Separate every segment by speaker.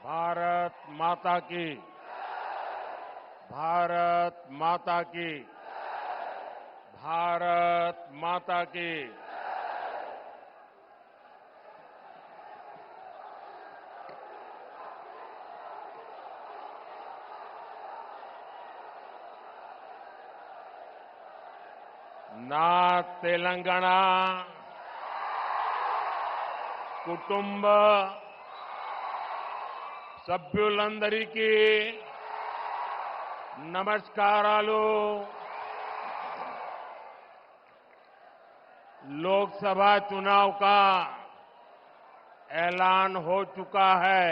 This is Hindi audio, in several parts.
Speaker 1: भारत माता की। भारत माता की। भारत माता की। నా తెలంగాణ కుటుంబ సభ్యులందరికీ నమస్కారాలు। लोकसभा चुनाव का ऐलान हो चुका है।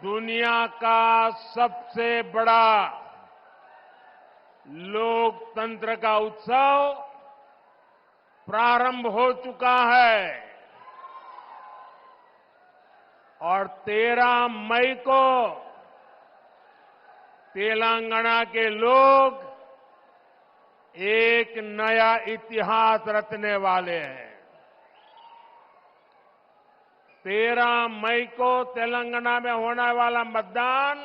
Speaker 1: दुनिया का सबसे बड़ा लोकतंत्र का उत्सव प्रारंभ हो चुका है और 13 मई को तेलंगाना के लोग एक नया इतिहास रचने वाले हैं। 13 मई को तेलंगाना में होने वाला मतदान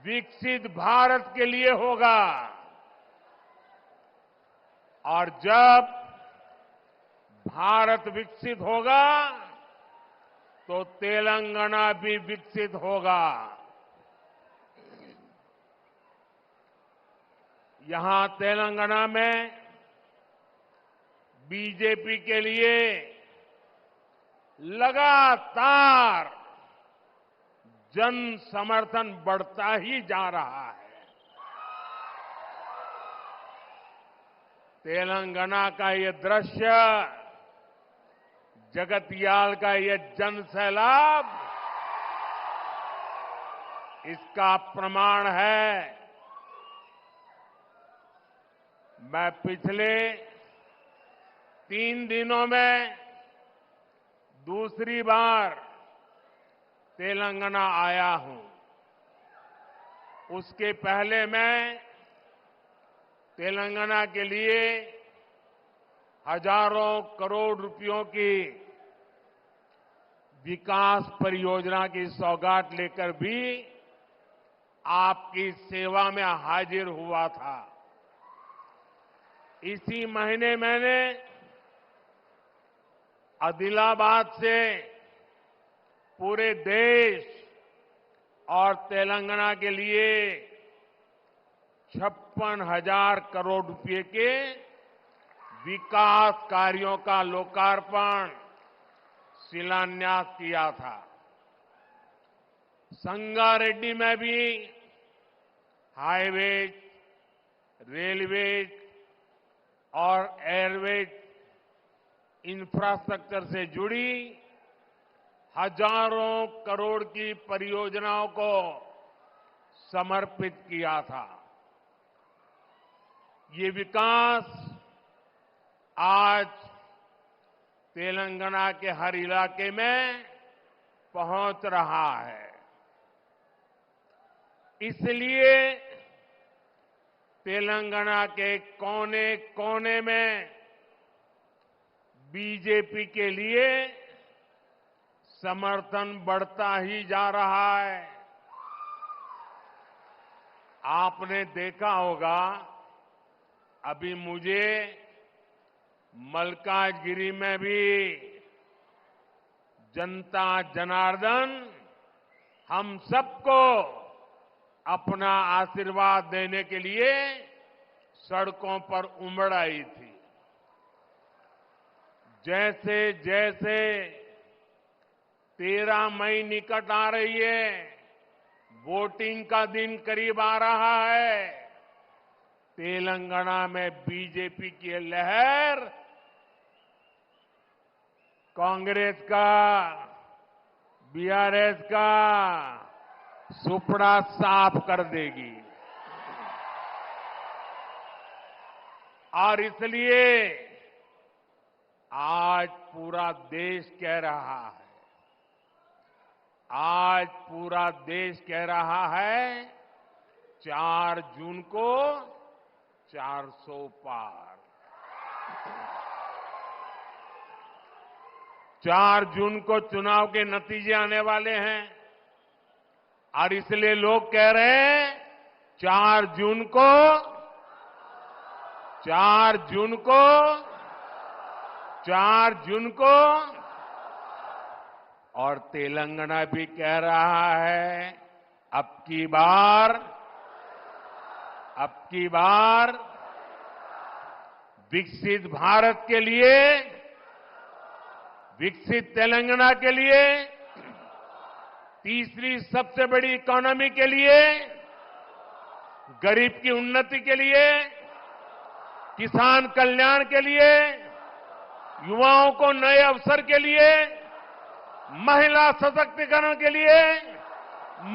Speaker 1: विकसित भारत के लिए होगा और जब भारत विकसित होगा तो तेलंगाना भी विकसित होगा। यहां तेलंगाना में बीजेपी के लिए लगातार जन समर्थन बढ़ता ही जा रहा है। तेलंगाना का ये दृश्य, जगतियाल का ये जन सैलाब इसका प्रमाण है। मैं पिछले 3 दिनों में दूसरी बार तेलंगाना आया हूं। उसके पहले मैं तेलंगाना के लिए हजारों करोड़ रुपयों की विकास परियोजना की सौगात लेकर भी आपकी सेवा में हाजिर हुआ था। इसी महीने मैंने आदिलाबाद से पूरे देश और तेलंगाना के लिए 56,000 करोड़ रुपए के विकास कार्यों का लोकार्पण, शिलान्यास किया था। संगारेड्डी में भी हाईवेज, रेलवेज और एयरवेज इंफ्रास्ट्रक्चर से जुड़ी हजारों करोड़ की परियोजनाओं को समर्पित किया था। ये विकास आज तेलंगाना के हर इलाके में पहुंच रहा है। इसलिए तेलंगाना के कोने कोने में बीजेपी के लिए समर्थन बढ़ता ही जा रहा है। आपने देखा होगा, अभी मुझे मल्काजगिरी में भी जनता जनार्दन हम सबको अपना आशीर्वाद देने के लिए सड़कों पर उमड़ आई थी। जैसे जैसे 13 मई निकट आ रही है, वोटिंग का दिन करीब आ रहा है, तेलंगाना में बीजेपी की लहर कांग्रेस का, बीआरएस का सुपड़ा साफ कर देगी। और इसलिए आज पूरा देश कह रहा है, आज पूरा देश कह रहा है 4 जून को 400 पार। 4 जून को चुनाव के नतीजे आने वाले हैं और इसलिए लोग कह रहे हैं 4 जून को 4 जून को 4 जून को और तेलंगाना भी कह रहा है अब की बार विकसित भारत के लिए, विकसित तेलंगाना के लिए, तीसरी सबसे बड़ी इकोनॉमी के लिए, गरीब की उन्नति के लिए, किसान कल्याण के लिए, युवाओं को नए अवसर के लिए, महिला सशक्तिकरण के लिए,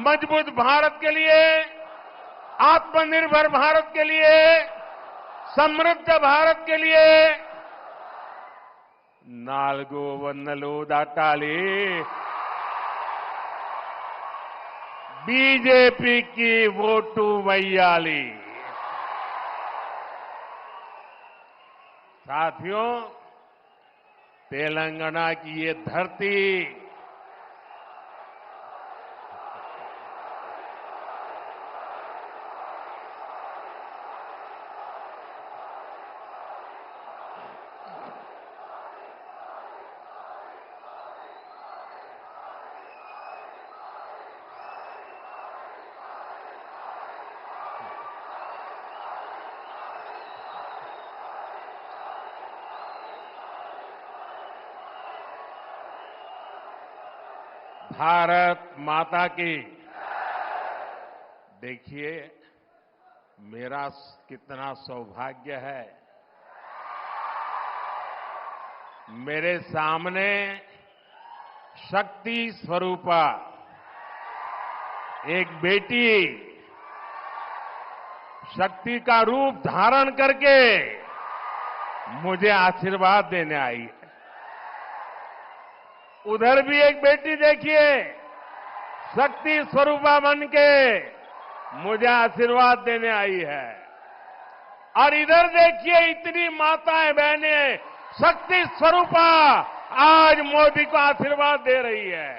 Speaker 1: मजबूत भारत के लिए, आत्मनिर्भर भारत के लिए, समृद्ध भारत के लिए नाल्गो वन्नलो दाटाली बीजेपी की वोटू वैयाली। साथियों, तेलंगाना की ये धरती भारत माता की। देखिए मेरा कितना सौभाग्य है, मेरे सामने शक्ति स्वरूपा एक बेटी शक्ति का रूप धारण करके मुझे आशीर्वाद देने आई है। उधर भी एक बेटी देखिए शक्ति स्वरूपा बन के मुझे आशीर्वाद देने आई है, और इधर देखिए इतनी माताएं बहनें शक्ति स्वरूपा आज मोदी को आशीर्वाद दे रही है।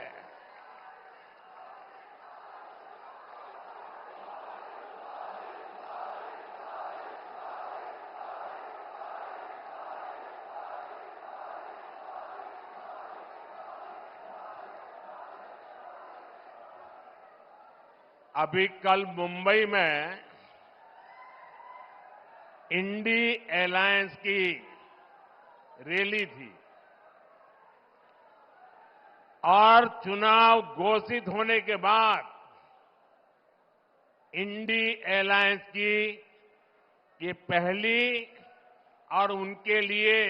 Speaker 1: अभी कल मुंबई में इंडी एलायंस की रैली थी और चुनाव घोषित होने के बाद इंडी एलायंस की ये पहली और उनके लिए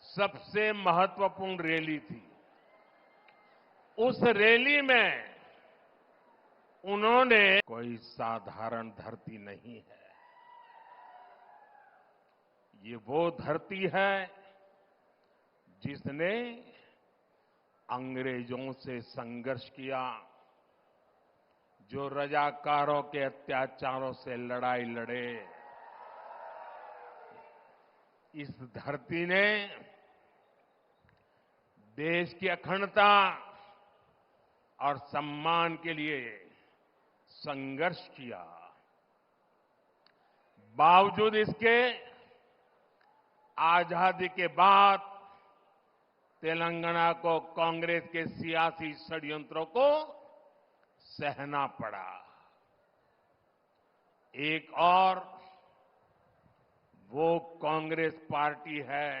Speaker 1: सबसे महत्वपूर्ण रैली थी। उस रैली में उन्होंने कोई साधारण धरती नहीं है, ये वो धरती है जिसने अंग्रेजों से संघर्ष किया, जो रजाकारों के अत्याचारों से लड़ाई लड़े। इस धरती ने देश की अखंडता और सम्मान के लिए संघर्ष किया। बावजूद इसके आजादी के बाद तेलंगाना को कांग्रेस के सियासी षड्यंत्रों को सहना पड़ा। एक और वो कांग्रेस पार्टी है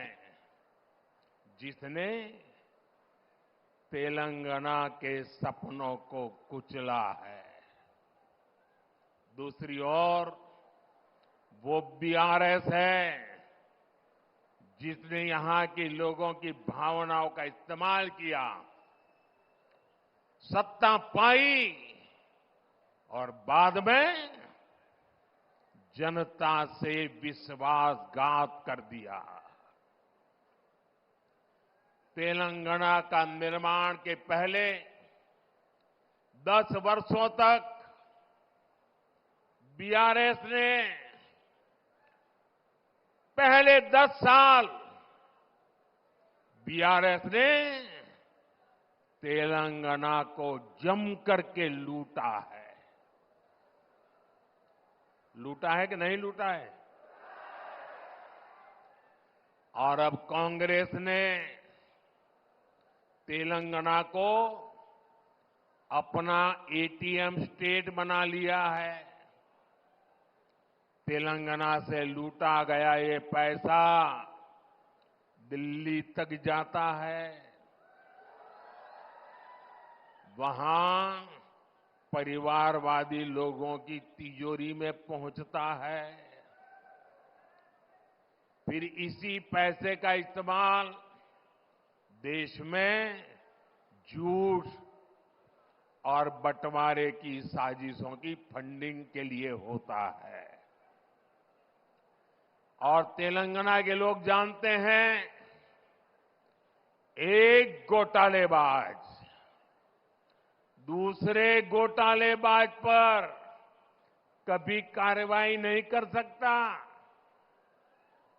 Speaker 1: जिसने तेलंगाना के सपनों को कुचला है। दूसरी ओर वो बीआरएस है जिसने यहां के लोगों की भावनाओं का इस्तेमाल किया, सत्ता पाई और बाद में जनता से विश्वासघात कर दिया। तेलंगाना का निर्माण के पहले 10 वर्षों तक बीआरएस ने पहले 10 साल बीआरएस ने तेलंगाना को जम करके लूटा है। लूटा है कि नहीं लूटा है? और अब कांग्रेस ने तेलंगाना को अपना एटीएम स्टेट बना लिया है। तेलंगाना से लूटा गया ये पैसा दिल्ली तक जाता है, वहां परिवारवादी लोगों की तिजोरी में पहुंचता है। फिर इसी पैसे का इस्तेमाल देश में झूठ और बंटवारे की साजिशों की फंडिंग के लिए होता है। और तेलंगाना के लोग जानते हैं, एक घोटालेबाज दूसरे घोटालेबाज पर कभी कार्रवाई नहीं कर सकता।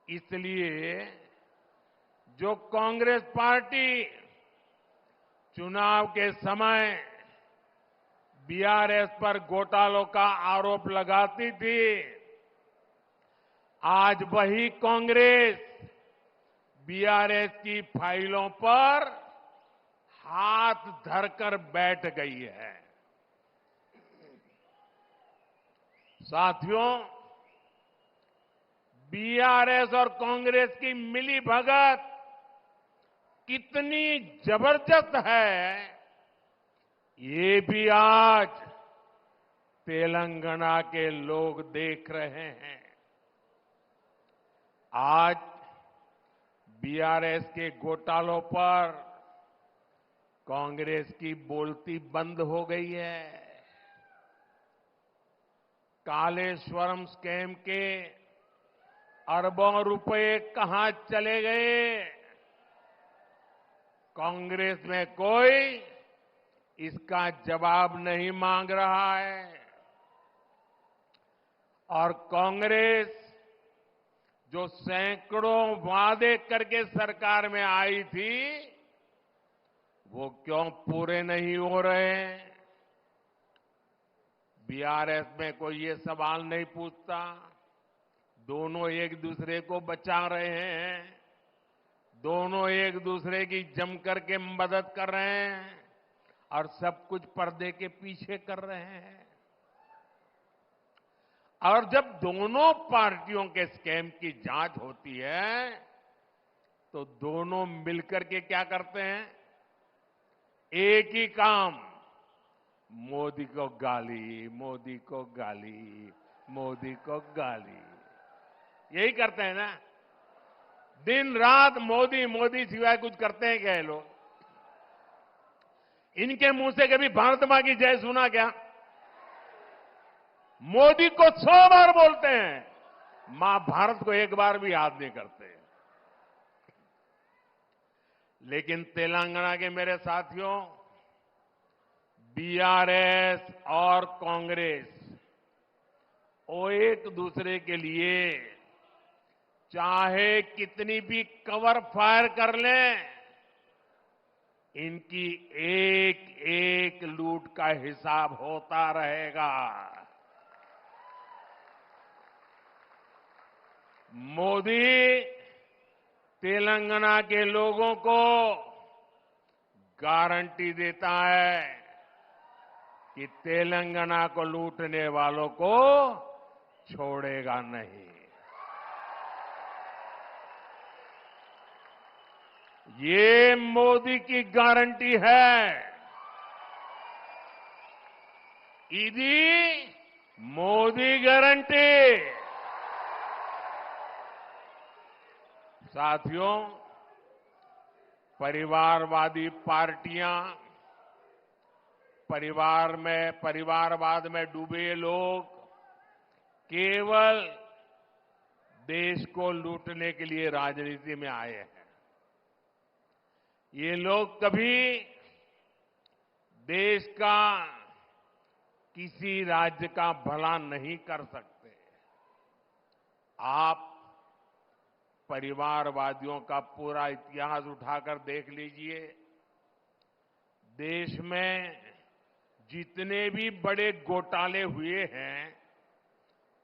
Speaker 1: इसलिए जो कांग्रेस पार्टी चुनाव के समय बीआरएस पर घोटालों का आरोप लगाती थी, आज वही कांग्रेस बीआरएस की फाइलों पर हाथ धरकर बैठ गई है। साथियों, बीआरएस और कांग्रेस की मिलीभगत कितनी जबरदस्त है, ये भी आज तेलंगाना के लोग देख रहे हैं। आज बीआरएस के घोटालों पर कांग्रेस की बोलती बंद हो गई है। कालेश्वरम स्कैम के अरबों रुपए कहां चले गए, कांग्रेस में कोई इसका जवाब नहीं मांग रहा है। और कांग्रेस जो सैकड़ों वादे करके सरकार में आई थी, वो क्यों पूरे नहीं हो रहे? बीआरएस में कोई ये सवाल नहीं पूछता। दोनों एक दूसरे को बचा रहे हैं, दोनों एक दूसरे की जम करके मदद कर रहे हैं और सब कुछ पर्दे के पीछे कर रहे हैं। और जब दोनों पार्टियों के स्कैम की जांच होती है, तो दोनों मिलकर के क्या करते हैं? एक ही काम, मोदी को गाली, मोदी को गाली, मोदी को गाली, यही करते हैं ना। दिन रात मोदी मोदी सिवाय कुछ करते हैं क्या ये लोग? इनके मुंह से कभी भारत मां की जय सुना क्या? मोदी को 100 बार बोलते हैं, मां भारत को एक बार भी याद नहीं करते। लेकिन तेलंगाना के मेरे साथियों, बीआरएस और कांग्रेस वो एक दूसरे के लिए चाहे कितनी भी कवर फायर कर लें, इनकी एक एक लूट का हिसाब होता रहेगा। मोदी तेलंगाना के लोगों को गारंटी देता है कि तेलंगाना को लूटने वालों को छोड़ेगा नहीं। ये मोदी की गारंटी है। इदी मोदी गारंटी। साथियों, परिवारवादी पार्टियां, परिवारवाद में डूबे लोग केवल देश को लूटने के लिए राजनीति में आए हैं। ये लोग कभी देश का किसी राज्य का भला नहीं कर सकते। आप परिवारवादियों का पूरा इतिहास उठाकर देख लीजिए। देश में जितने भी बड़े घोटाले हुए हैं,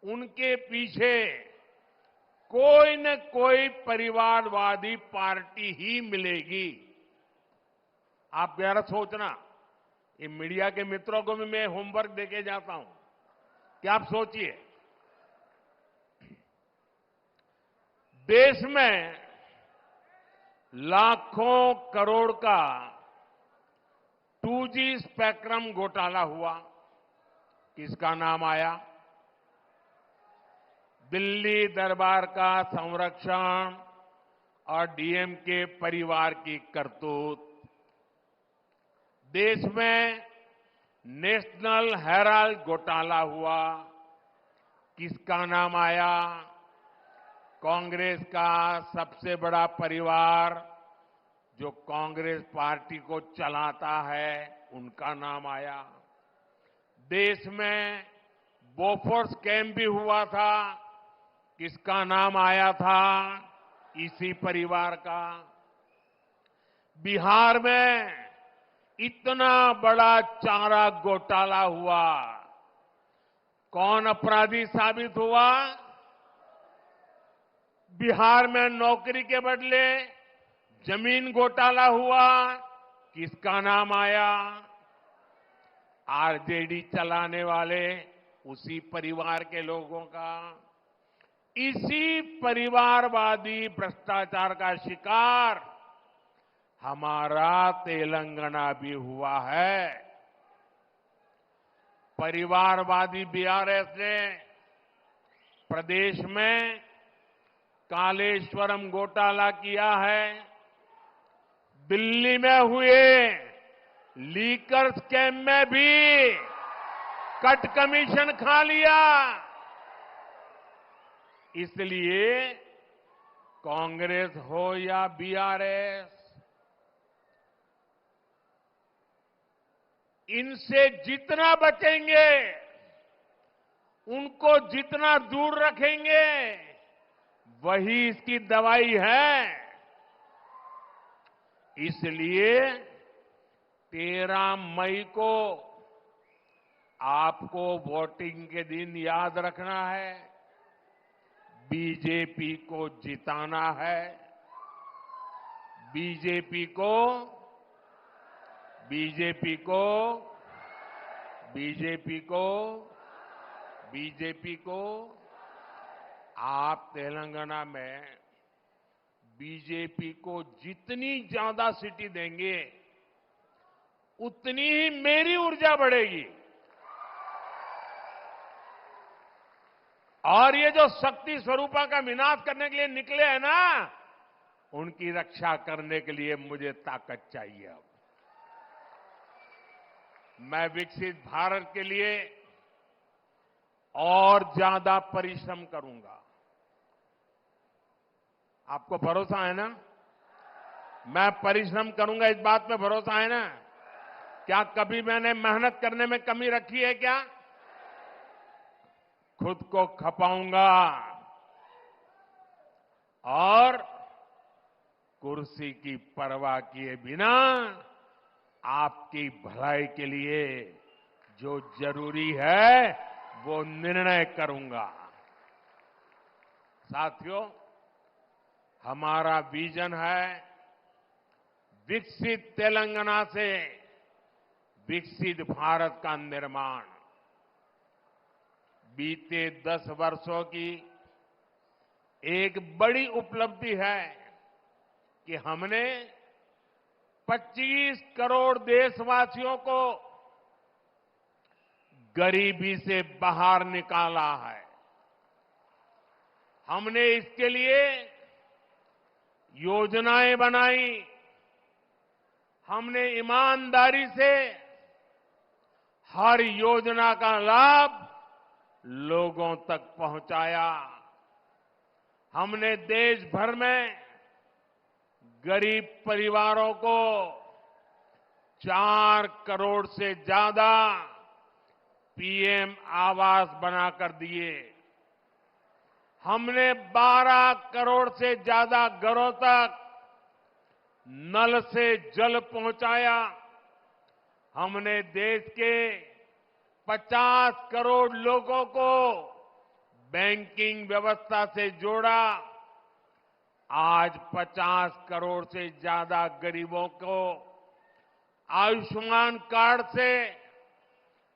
Speaker 1: उनके पीछे कोई न कोई परिवारवादी पार्टी ही मिलेगी। आप जरा सोचना, ये मीडिया के मित्रों को भी मैं होमवर्क देके जाता हूं कि आप सोचिए, देश में लाखों करोड़ का 2G स्पेक्ट्रम घोटाला हुआ, किसका नाम आया? दिल्ली दरबार का संरक्षण और डीएमके परिवार की करतूत। देश में नेशनल हेराल्ड घोटाला हुआ, किसका नाम आया? कांग्रेस का सबसे बड़ा परिवार जो कांग्रेस पार्टी को चलाता है, उनका नाम आया। देश में बोफोर्स कैंप भी हुआ था, किसका नाम आया था? इसी परिवार का। बिहार में इतना बड़ा चारा घोटाला हुआ, कौन अपराधी साबित हुआ? बिहार में नौकरी के बदले जमीन घोटाला हुआ, किसका नाम आया? आरजेडी चलाने वाले उसी परिवार के लोगों का। इसी परिवारवादी भ्रष्टाचार का शिकार हमारा तेलंगाना भी हुआ है। परिवारवादी बीआरएस ने प्रदेश में कालेश्वरम घोटाला किया है, दिल्ली में हुए लीकर स्कैम में भी कट कमीशन खा लिया। इसलिए कांग्रेस हो या बीआरएस, इनसे जितना बचेंगे, उनको जितना दूर रखेंगे, वही इसकी दवाई है। इसलिए 13 मई को आपको वोटिंग के दिन याद रखना है, बीजेपी को जिताना है। बीजेपी को बीजेपी को बीजेपी को बीजेपी को आप तेलंगाना में बीजेपी को जितनी ज्यादा सीटें देंगे, उतनी ही मेरी ऊर्जा बढ़ेगी। और ये जो शक्ति स्वरूपा का विनाश करने के लिए निकले हैं ना, उनकी रक्षा करने के लिए मुझे ताकत चाहिए। अब मैं विकसित भारत के लिए और ज्यादा परिश्रम करूंगा। आपको भरोसा है ना? मैं परिश्रम करूंगा, इस बात पे भरोसा है ना? क्या कभी मैंने मेहनत करने में कमी रखी है क्या? खुद को खपाऊंगा और कुर्सी की परवाह किए बिना आपकी भलाई के लिए जो जरूरी है वो निर्णय करूंगा। साथियों, हमारा विजन है विकसित तेलंगाना से विकसित भारत का निर्माण। बीते 10 वर्षों की एक बड़ी उपलब्धि है कि हमने 25 करोड़ देशवासियों को गरीबी से बाहर निकाला है। हमने इसके लिए योजनाएं बनाई, हमने ईमानदारी से हर योजना का लाभ लोगों तक पहुंचाया। हमने देश भर में गरीब परिवारों को 4 करोड़ से ज्यादा पीएम आवास बनाकर दिए। हमने 12 करोड़ से ज्यादा घरों तक नल से जल पहुंचाया। हमने देश के 50 करोड़ लोगों को बैंकिंग व्यवस्था से जोड़ा। आज 50 करोड़ से ज्यादा गरीबों को आयुष्मान कार्ड से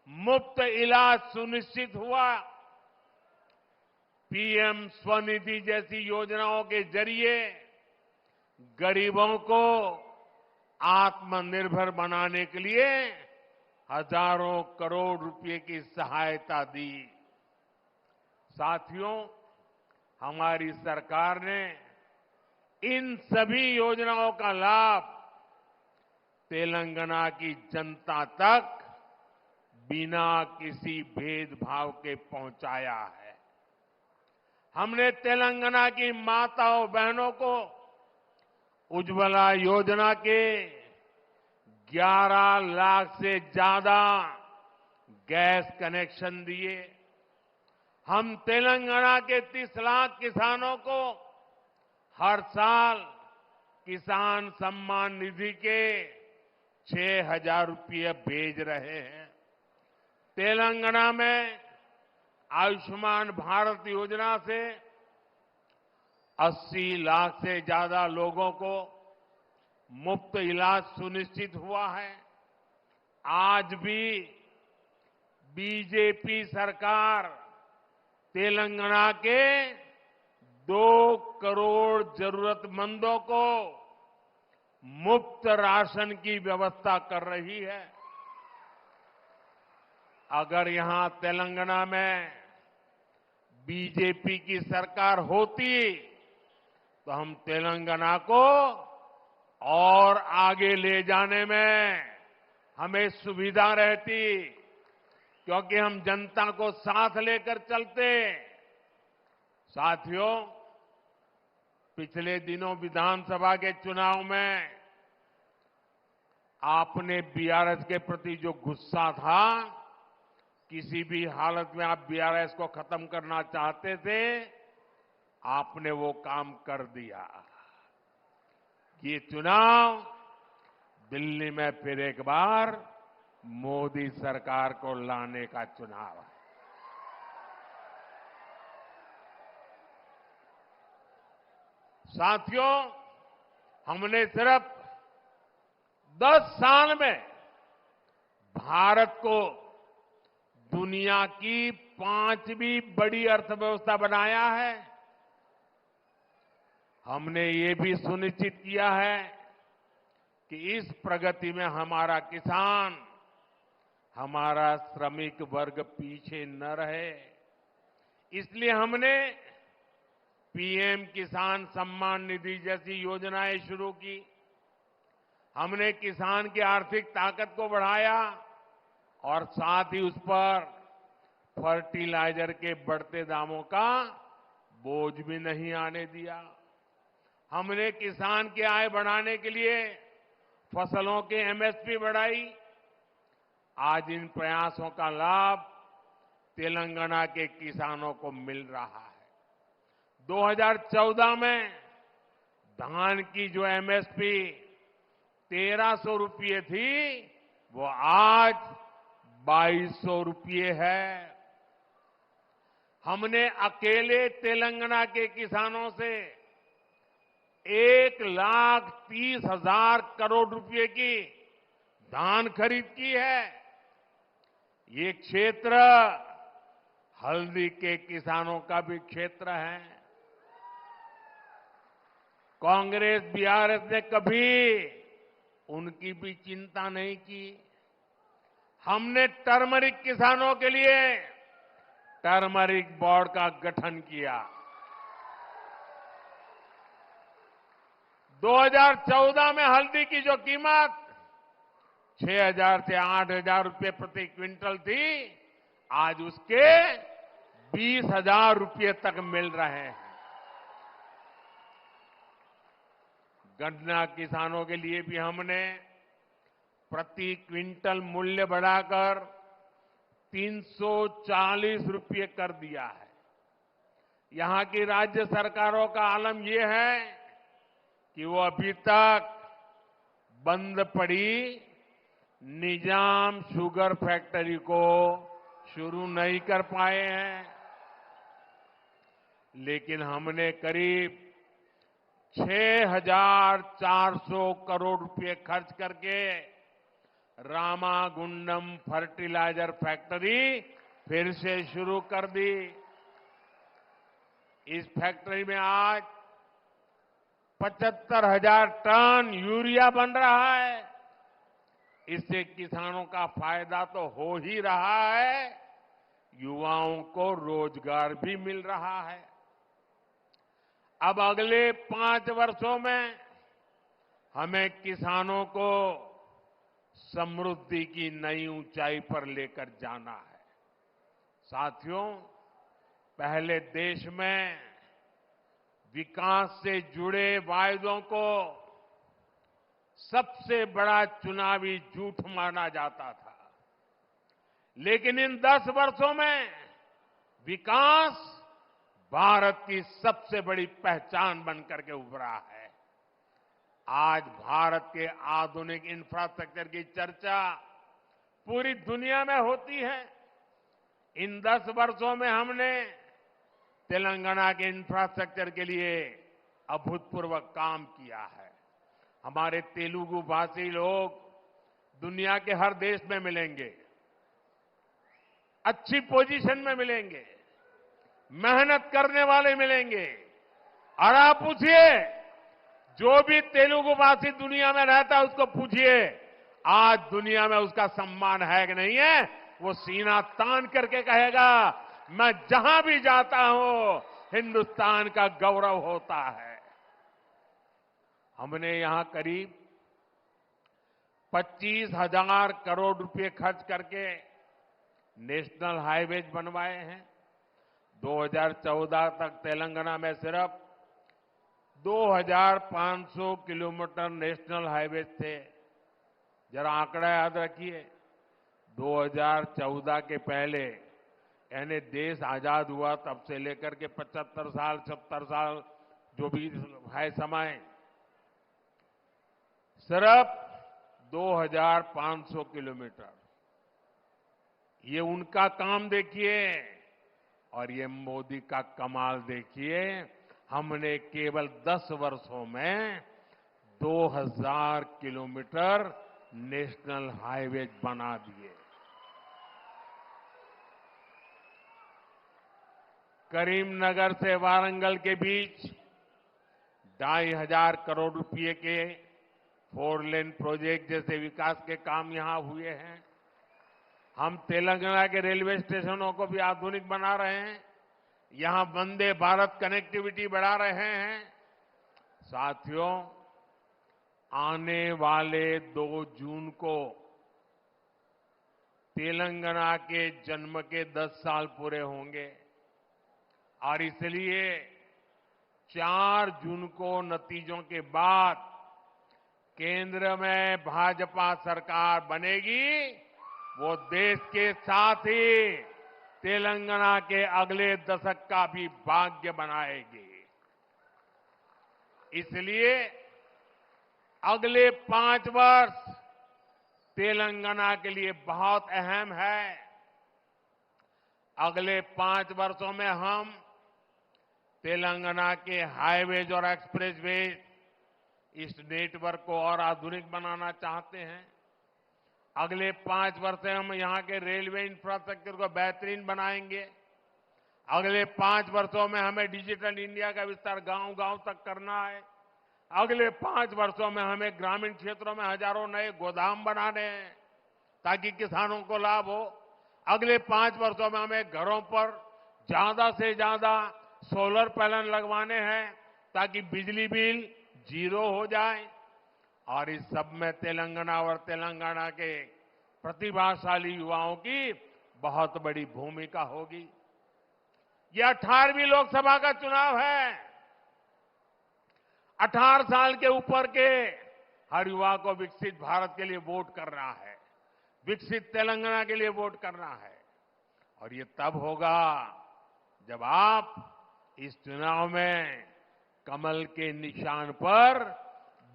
Speaker 1: मुफ्त इलाज सुनिश्चित हुआ। पीएम स्वनिधि जैसी योजनाओं के जरिए गरीबों को आत्मनिर्भर बनाने के लिए हजारों करोड़ रुपए की सहायता दी। साथियों, हमारी सरकार ने इन सभी योजनाओं का लाभ तेलंगाना की जनता तक बिना किसी भेदभाव के पहुंचाया है। हमने तेलंगाना की माताओं बहनों को उज्ज्वला योजना के 11 लाख से ज्यादा गैस कनेक्शन दिए। हम तेलंगाना के 30 लाख किसानों को हर साल किसान सम्मान निधि के 6,000 रुपये भेज रहे हैं। तेलंगाना में आयुष्मान भारत योजना से 80 लाख से ज्यादा लोगों को मुफ्त इलाज सुनिश्चित हुआ है। आज भी बीजेपी सरकार तेलंगाना के 2 करोड़ जरूरतमंदों को मुफ्त राशन की व्यवस्था कर रही है। अगर यहां तेलंगाना में बीजेपी की सरकार होती तो हम तेलंगाना को और आगे ले जाने में हमें सुविधा रहती, क्योंकि हम जनता को साथ लेकर चलते। साथियों, पिछले दिनों विधानसभा के चुनाव में आपने बीआरएस के प्रति जो गुस्सा था, किसी भी हालत में आप बीआरएस को खत्म करना चाहते थे, आपने वो काम कर दिया। ये चुनाव दिल्ली में फिर एक बार मोदी सरकार को लाने का चुनाव है। साथियों, हमने सिर्फ 10 साल में भारत को दुनिया की 5वीं बड़ी अर्थव्यवस्था बनाया है। हमने ये भी सुनिश्चित किया है कि इस प्रगति में हमारा किसान, हमारा श्रमिक वर्ग पीछे न रहे। इसलिए हमने पीएम किसान सम्मान निधि जैसी योजनाएं शुरू की। हमने किसान की आर्थिक ताकत को बढ़ाया और साथ ही उस पर फर्टिलाइजर के बढ़ते दामों का बोझ भी नहीं आने दिया। हमने किसान की आय बढ़ाने के लिए फसलों के एमएसपी बढ़ाई। आज इन प्रयासों का लाभ तेलंगाना के किसानों को मिल रहा है। 2014 में धान की जो एमएसपी 1300 रुपये थी, वो आज 2200 रुपये है। हमने अकेले तेलंगाना के किसानों से 1,30,000 करोड़ रुपए की धान खरीद की है। ये क्षेत्र हल्दी के किसानों का भी क्षेत्र है। कांग्रेस बीआरएस ने कभी उनकी भी चिंता नहीं की। हमने टर्मरिक किसानों के लिए टर्मरिक बोर्ड का गठन किया। 2014 में हल्दी की जो कीमत 6,000 से 8,000 रुपये प्रति क्विंटल थी, आज उसके 20,000 रुपये तक मिल रहे हैं। गन्ना किसानों के लिए भी हमने प्रति क्विंटल मूल्य बढ़ाकर 340 रुपये कर दिया है। यहां की राज्य सरकारों का आलम यह है कि वो अभी तक बंद पड़ी निजाम शुगर फैक्ट्री को शुरू नहीं कर पाए हैं। लेकिन हमने करीब 6,400 करोड़ रुपए खर्च करके रामागुंडम फर्टिलाइजर फैक्ट्री फिर से शुरू कर दी। इस फैक्ट्री में आज 75,000 टन यूरिया बन रहा है। इससे किसानों का फायदा तो हो ही रहा है, युवाओं को रोजगार भी मिल रहा है। अब अगले 5 वर्षों में हमें किसानों को समृद्धि की नई ऊंचाई पर लेकर जाना है। साथियों, पहले देश में विकास से जुड़े वायदों को सबसे बड़ा चुनावी झूठ माना जाता था। लेकिन इन 10 वर्षों में विकास भारत की सबसे बड़ी पहचान बनकर के उभरा है। आज भारत के आधुनिक इंफ्रास्ट्रक्चर की चर्चा पूरी दुनिया में होती है। इन 10 वर्षों में हमने तेलंगाना के इंफ्रास्ट्रक्चर के लिए अभूतपूर्व काम किया है। हमारे तेलुगु भाषी लोग दुनिया के हर देश में मिलेंगे, अच्छी पोजीशन में मिलेंगे, मेहनत करने वाले मिलेंगे। और आप पूछिए, जो भी तेलुगु भाषी दुनिया में रहता है उसको पूछिए, आज दुनिया में उसका सम्मान है कि नहीं है? वो सीना तान करके कहेगा, मैं जहां भी जाता हूं हिंदुस्तान का गौरव होता है। हमने यहां करीब 25,000 करोड़ रुपए खर्च करके नेशनल हाईवेज बनवाए हैं। 2014 तक तेलंगाना में सिर्फ 2,500 किलोमीटर नेशनल हाईवे थे। जरा आंकड़ा याद रखिए, 2014 के पहले यानी देश आजाद हुआ तब से लेकर के 75 साल 70 साल जो भी है समय, सिर्फ 2,500 किलोमीटर। ये उनका काम देखिए और ये मोदी का कमाल देखिए। हमने केवल 10 वर्षों में 2,000 किलोमीटर नेशनल हाईवे बना दिए। करीमनगर से वारंगल के बीच 2,500 करोड़ रुपए के 4 लेन प्रोजेक्ट जैसे विकास के काम यहां हुए हैं। हम तेलंगाना के रेलवे स्टेशनों को भी आधुनिक बना रहे हैं, यहां वंदे भारत कनेक्टिविटी बढ़ा रहे हैं। साथियों, आने वाले 2 जून को तेलंगाना के जन्म के 10 साल पूरे होंगे और इसलिए 4 जून को नतीजों के बाद केंद्र में भाजपा सरकार बनेगी। वो देश के साथ ही तेलंगाना के अगले दशक का भी भाग्य बनाएगी। इसलिए अगले 5 वर्ष तेलंगाना के लिए बहुत अहम है। अगले 5 वर्षों में हम तेलंगाना के हाईवेज और एक्सप्रेसवेज इस नेटवर्क को और आधुनिक बनाना चाहते हैं। अगले 5 वर्ष में हम यहां के रेलवे इंफ्रास्ट्रक्चर को बेहतरीन बनाएंगे। अगले 5 वर्षों में हमें डिजिटल इंडिया का विस्तार गांव-गांव तक करना है। अगले 5 वर्षों में हमें ग्रामीण क्षेत्रों में हजारों नए गोदाम बनाने हैं ताकि किसानों को लाभ हो। अगले 5 वर्षों में हमें घरों पर ज्यादा से ज्यादा सोलर पैनल लगवाने हैं ताकि बिजली बिल 0 हो जाए। और इस सब में तेलंगाना और तेलंगाना के प्रतिभाशाली युवाओं की बहुत बड़ी भूमिका होगी। यह 18वीं लोकसभा का चुनाव है। 18 साल के ऊपर के हर युवा को विकसित भारत के लिए वोट करना है, विकसित तेलंगाना के लिए वोट करना है। और ये तब होगा जब आप इस चुनाव में कमल के निशान पर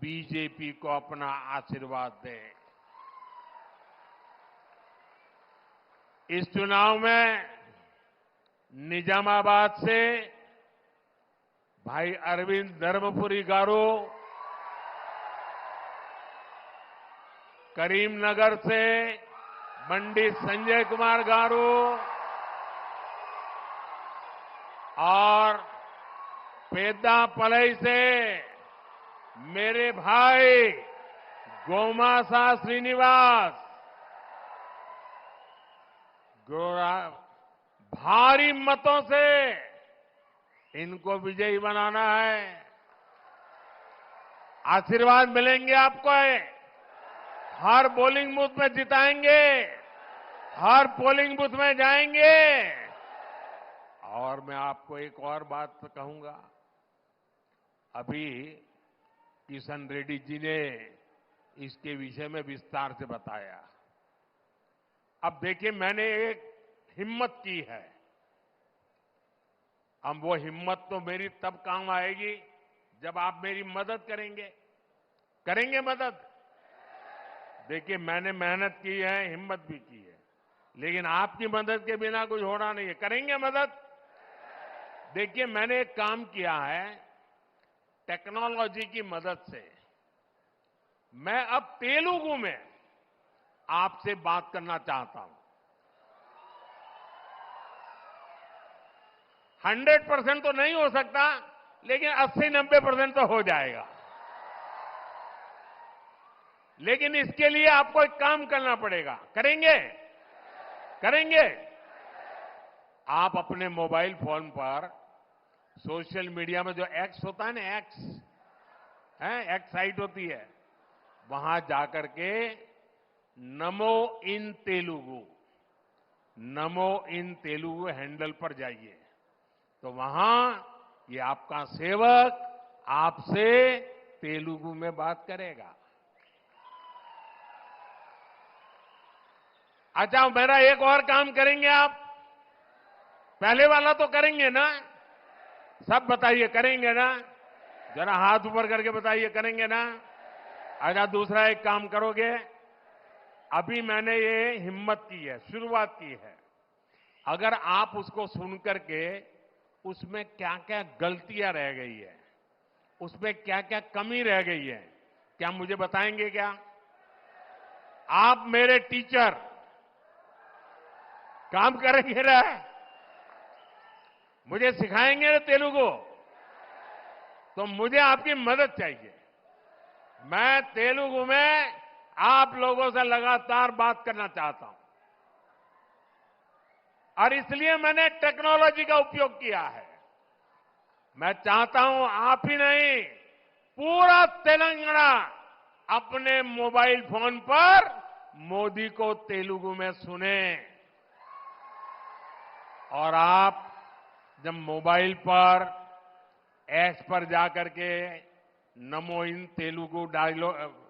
Speaker 1: बीजेपी को अपना आशीर्वाद दें। इस चुनाव में निजामाबाद से भाई अरविंद धर्मपुरी गारू, करीमनगर से पंडित संजय कुमार गारू और पेद्दापलई से मेरे भाई गोमासा श्रीनिवास भारी मतों से इनको विजयी बनाना है। आशीर्वाद मिलेंगे आपको, हर पोलिंग बूथ में जिताएंगे, हर पोलिंग बूथ में जाएंगे। और मैं आपको एक और बात कहूंगा, अभी किशन रेड्डी जी ने इसके विषय में विस्तार से बताया। अब देखिए, मैंने एक हिम्मत की है। अब वो हिम्मत तो मेरी तब काम आएगी जब आप मेरी मदद करेंगे मदद। देखिए, मैंने मेहनत की है, हिम्मत भी की है, लेकिन आपकी मदद के बिना कुछ होना नहीं है। करेंगे मदद? देखिए, मैंने एक काम किया है, टेक्नोलॉजी की मदद से मैं अब तेलुगु में आपसे बात करना चाहता हूं। 100% तो नहीं हो सकता, लेकिन 80-90% तो हो जाएगा। लेकिन इसके लिए आपको एक काम करना पड़ेगा। करेंगे? आप अपने मोबाइल फोन पर सोशल मीडिया में जो एक्स होता है ना, एक्स साइट होती है, वहां जाकर के नमो इन तेलुगु हैंडल पर जाइए, तो वहां ये आपका सेवक आपसे तेलुगु में बात करेगा। अच्छा, मेरा एक और काम करेंगे आप? पहले वाला तो करेंगे ना? सब बताइए, करेंगे ना? जरा हाथ ऊपर करके बताइए, करेंगे ना? अच्छा, दूसरा एक काम करोगे? अभी मैंने ये हिम्मत की है, शुरुआत की है। अगर आप उसको सुन करके उसमें क्या क्या गलतियां रह गई है, उसमें क्या क्या कमी रह गई है, क्या मुझे बताएंगे क्या? आप मेरे टीचर, काम करेंगे ना? मुझे सिखाएंगे ना तेलुगु? तो मुझे आपकी मदद चाहिए। मैं तेलुगु में आप लोगों से लगातार बात करना चाहता हूं, और इसलिए मैंने टेक्नोलॉजी का उपयोग किया है। मैं चाहता हूं आप ही नहीं, पूरा तेलंगाना अपने मोबाइल फोन पर मोदी को तेलुगु में सुने। और आप जब मोबाइल पर ऐप्स पर जाकर के नमो इन तेलुगु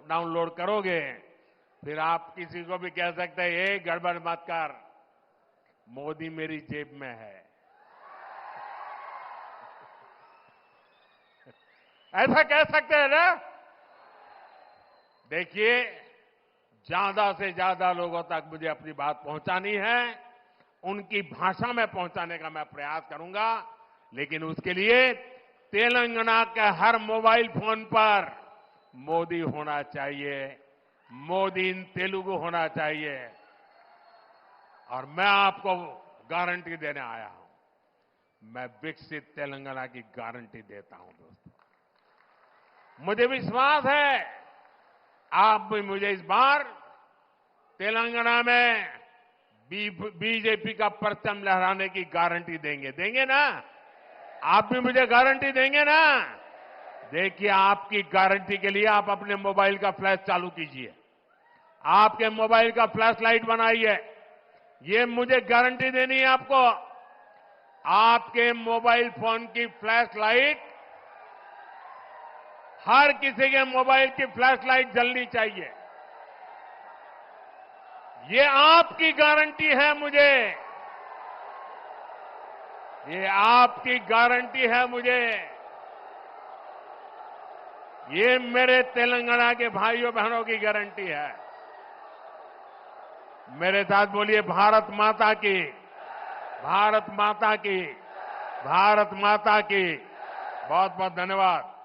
Speaker 1: डाउनलोड करोगे, फिर आप किसी को भी कह सकते हैं, ये गड़बड़ मत कर, मोदी मेरी जेब में है। ऐसा कह सकते हैं ना? देखिए, ज्यादा से ज्यादा लोगों तक मुझे अपनी बात पहुंचानी है, उनकी भाषा में पहुंचाने का मैं प्रयास करूंगा। लेकिन उसके लिए तेलंगाना के हर मोबाइल फोन पर मोदी होना चाहिए, मोदी इन तेलुगु होना चाहिए। और मैं आपको गारंटी देने आया हूं, मैं विकसित तेलंगाना की गारंटी देता हूं। दोस्तों, मुझे विश्वास है आप भी मुझे इस बार तेलंगाना में बीजेपी का परचम लहराने की गारंटी देंगे ना? आप भी मुझे गारंटी देंगे ना? देखिए, आपकी गारंटी के लिए आप अपने मोबाइल का फ्लैश चालू कीजिए, आपके मोबाइल का फ्लैश लाइट बनाइए। ये मुझे गारंटी देनी है आपको। आपके मोबाइल फोन की फ्लैश लाइट, हर किसी के मोबाइल की फ्लैश लाइट जलनी चाहिए। ये आपकी गारंटी है मुझे। ये आपकी गारंटी है मुझे। ये मेरे तेलंगाना के भाइयों बहनों की गारंटी है। मेरे साथ बोलिए भारत माता की, भारत माता की, भारत माता की। बहुत बहुत धन्यवाद।